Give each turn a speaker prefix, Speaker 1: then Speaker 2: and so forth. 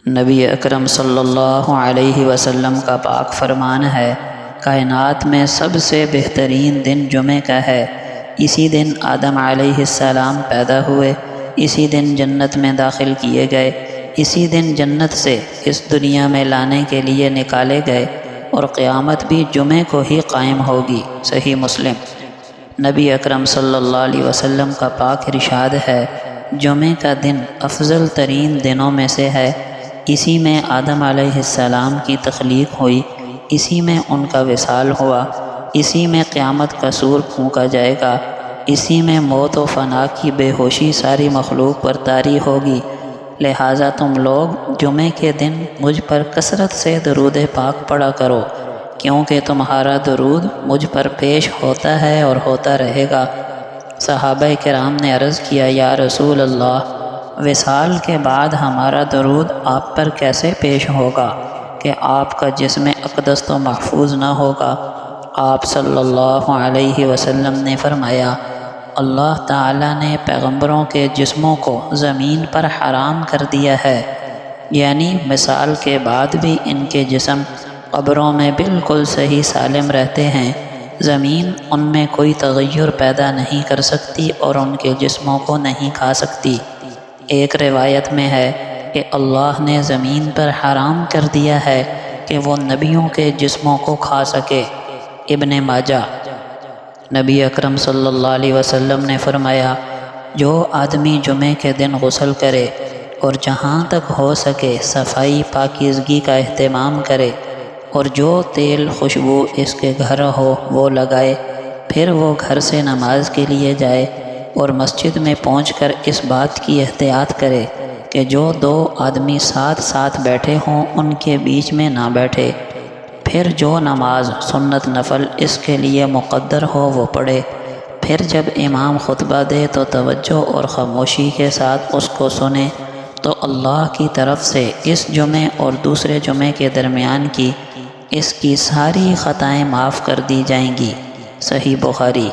Speaker 1: نبی اکرم صلی اللہ علیہ وسلم کا پاک فرمان ہے، کائنات میں سب سے بہترین دن جمعہ کا ہے۔ اسی دن آدم علیہ السلام پیدا ہوئے، اسی دن جنت میں داخل کیے گئے، اسی دن جنت سے اس دنیا میں لانے کے لیے نکالے گئے، اور قیامت بھی جمعے کو ہی قائم ہوگی۔ صحیح مسلم۔ نبی اکرم صلی اللہ علیہ وسلم کا پاک ارشاد ہے، جمعے کا دن افضل ترین دنوں میں سے ہے۔ اسی میں آدم علیہ السلام کی تخلیق ہوئی، اسی میں ان کا وصال ہوا، اسی میں قیامت کا سور پھونکا جائے گا، اسی میں موت و فنا کی بے ہوشی ساری مخلوق پر طاری ہوگی۔ لہٰذا تم لوگ جمعے کے دن مجھ پر کثرت سے درود پاک پڑھا کرو، کیونکہ تمہارا درود مجھ پر پیش ہوتا ہے اور ہوتا رہے گا۔ صحابہ کرام نے عرض کیا، یا رسول اللہ، وصال کے بعد ہمارا درود آپ پر کیسے پیش ہوگا کہ آپ کا جسم اقدس تو محفوظ نہ ہوگا؟ آپ صلی اللہ علیہ وسلم نے فرمایا، اللہ تعالیٰ نے پیغمبروں کے جسموں کو زمین پر حرام کر دیا ہے، یعنی وصال کے بعد بھی ان کے جسم قبروں میں بالکل صحیح سالم رہتے ہیں، زمین ان میں کوئی تغیر پیدا نہیں کر سکتی اور ان کے جسموں کو نہیں کھا سکتی۔ ایک روایت میں ہے کہ اللہ نے زمین پر حرام کر دیا ہے کہ وہ نبیوں کے جسموں کو کھا سکے۔ ابن ماجہ۔ نبی اکرم صلی اللہ علیہ وسلم نے فرمایا، جو آدمی جمعے کے دن غسل کرے اور جہاں تک ہو سکے صفائی پاکیزگی کا اہتمام کرے، اور جو تیل خوشبو اس کے گھر ہو وہ لگائے، پھر وہ گھر سے نماز کے لیے جائے اور مسجد میں پہنچ کر اس بات کی احتیاط کرے کہ جو دو آدمی ساتھ ساتھ بیٹھے ہوں ان کے بیچ میں نہ بیٹھے، پھر جو نماز سنت نفل اس کے لیے مقدر ہو وہ پڑھے، پھر جب امام خطبہ دے تو توجہ اور خاموشی کے ساتھ اس کو سنے، تو اللہ کی طرف سے اس جمعے اور دوسرے جمعے کے درمیان کی اس کی ساری خطائیں معاف کر دی جائیں گی۔ صحیح بخاری۔